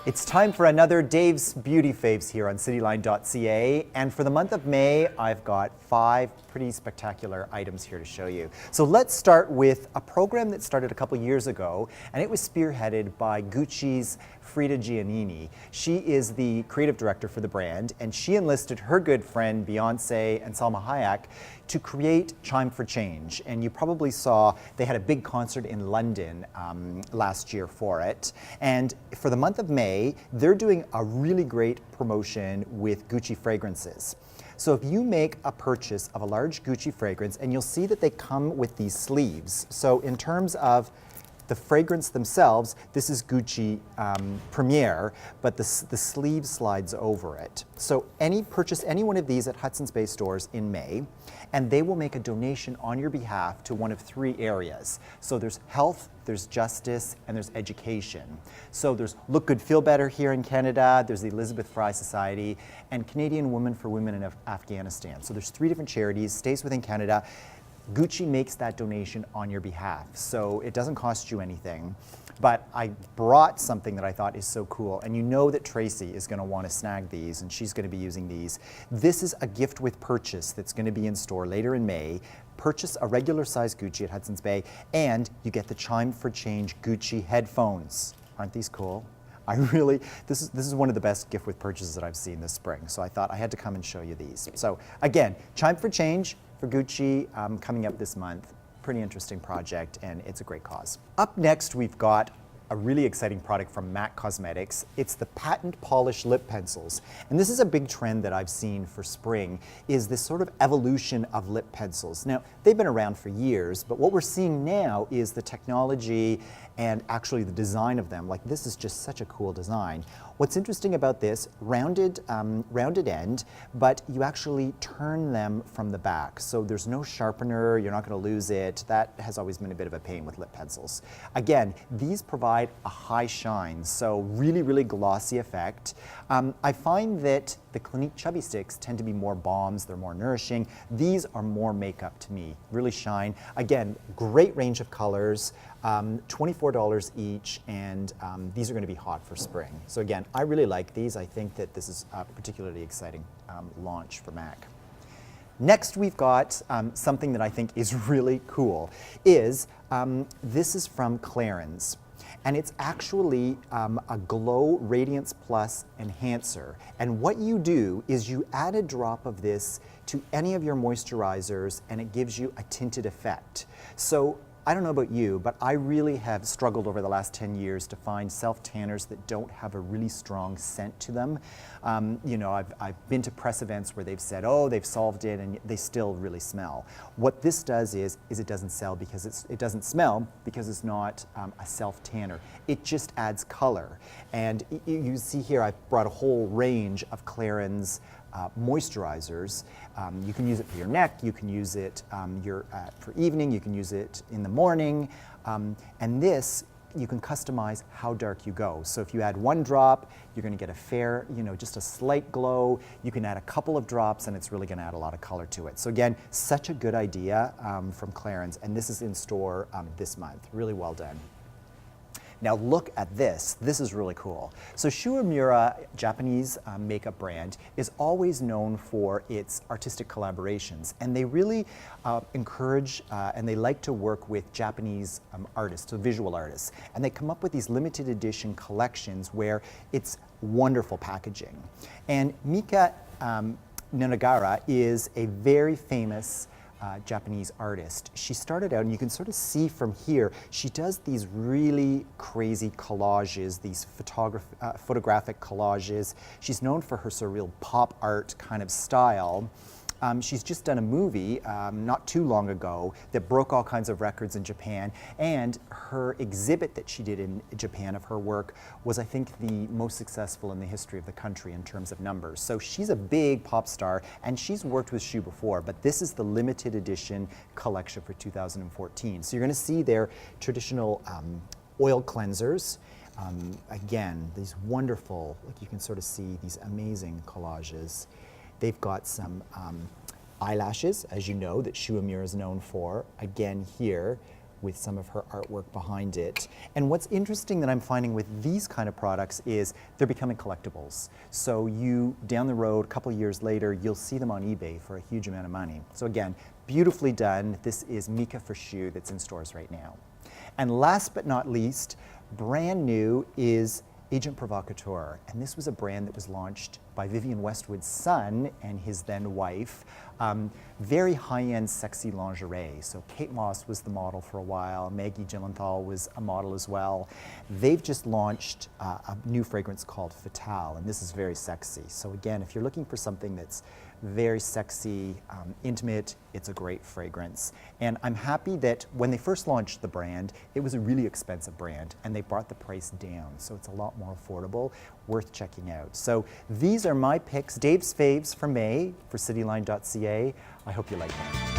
It's time for another Dave's Beauty Faves here on cityline.ca, and for the month of May, I've got 5 pretty spectacular items here to show you. So let's start with a program that started a couple years ago, and it was spearheaded by Gucci's Frida Giannini. She is the creative director for the brand, and she enlisted her good friend Beyonce and Salma Hayek to create Chime for Change. And you probably saw they had a big concert in London last year for it. And for the month of May, they're doing a really great promotion with Gucci fragrances. So if you make a purchase of a large Gucci fragrance, and you'll see that they come with these sleeves. So in terms of the fragrance themselves, this is Gucci Premier, but the sleeve slides over it. So purchase any one of these at Hudson's Bay stores in May, and they will make a donation on your behalf to one of 3 areas. So there's health, there's justice, and there's education. So there's Look Good, Feel Better here in Canada, there's the Elizabeth Fry Society, and Canadian Women for Women in Afghanistan. So there's 3 different charities, stays within Canada. Gucci makes that donation on your behalf, so it doesn't cost you anything. But I brought something that I thought is so cool, and you know that Tracy is going to want to snag these, and she's going to be using these. This is a gift with purchase that's going to be in store later in May. Purchase a regular size Gucci at Hudson's Bay, and you get the Chime for Change Gucci headphones. Aren't these cool? This is one of the best gift with purchases that I've seen this spring, so I thought I had to come and show you these. So again, Chime for Change for Gucci coming up this month. Pretty interesting project, and it's a great cause. Up next, we've got a really exciting product from MAC Cosmetics. It's the patent polish lip pencils. And this is a big trend that I've seen for spring, is this sort of evolution of lip pencils. Now, they've been around for years, but what we're seeing now is the technology and actually the design of them. Like, this is just such a cool design. What's interesting about this, rounded end, but you actually turn them from the back. So there's no sharpener, you're not gonna lose it. That has always been a bit of a pain with lip pencils. Again, these provide a high shine, so really, really glossy effect. I find that the Clinique Chubby Sticks tend to be more balms, they're more nourishing. These are more makeup to me, really shine. Again, great range of colors, $24 each, and these are going to be hot for spring. So again, I really like these. I think that this is a particularly exciting launch for MAC. Next, we've got something that I think is really cool. This is from Clarins. And it's actually a Glow Radiance Plus Enhancer. And what you do is you add a drop of this to any of your moisturizers, and it gives you a tinted effect. So I don't know about you, but I really have struggled over the last 10 years to find self-tanners that don't have a really strong scent to them. You know, I've been to press events where they've said, oh, they've solved it, and they still really smell. What this does is it doesn't smell because it's not a self-tanner. It just adds color. And you see here, I've brought a whole range of Clarins moisturizers. You can use it for your neck, you can use it for evening, you can use it in the morning, and this, you can customize how dark you go. So if you add 1 drop, you're going to get a fair, just a slight glow. You can add a couple of drops, and it's really going to add a lot of color to it. So again, such a good idea from Clarins, and this is in store this month. Really well done. Now look at this. This is really cool. So uemura, Japanese makeup brand, is always known for its artistic collaborations, and they really encourage and they like to work with Japanese artists, so visual artists, and they come up with these limited edition collections where it's wonderful packaging. And Mika Ninagawa is a very famous Japanese artist. She started out, and you can sort of see from here, she does these really crazy collages, these photographic collages. She's known for her surreal pop art kind of style. She's just done a movie not too long ago that broke all kinds of records in Japan, and her exhibit that she did in Japan of her work was, I think, the most successful in the history of the country in terms of numbers. So she's a big pop star, and she's worked with Shu before, but this is the limited edition collection for 2014. So you're going to see their traditional oil cleansers. Again, these wonderful, like you can sort of see these amazing collages. They've got some eyelashes, as you know, that uemura is known for. Again here, with some of her artwork behind it. And what's interesting that I'm finding with these kind of products is they're becoming collectibles. So you, down the road, a couple years later, you'll see them on eBay for a huge amount of money. So again, beautifully done. This is Mika for Shoe that's in stores right now. And last but not least, brand new is Agent Provocateur, and this was a brand that was launched by Vivienne Westwood's son and his then wife. Very high-end sexy lingerie. So Kate Moss was the model for a while, Maggie Gyllenhaal was a model as well. They've just launched a new fragrance called Fatale, and this is very sexy. So again, if you're looking for something that's very sexy, intimate, it's a great fragrance. And I'm happy that when they first launched the brand, it was a really expensive brand, and they brought the price down, so it's a lot more affordable, worth checking out. So these are my picks, Dave's Faves for May for cityline.ca. I hope you like them.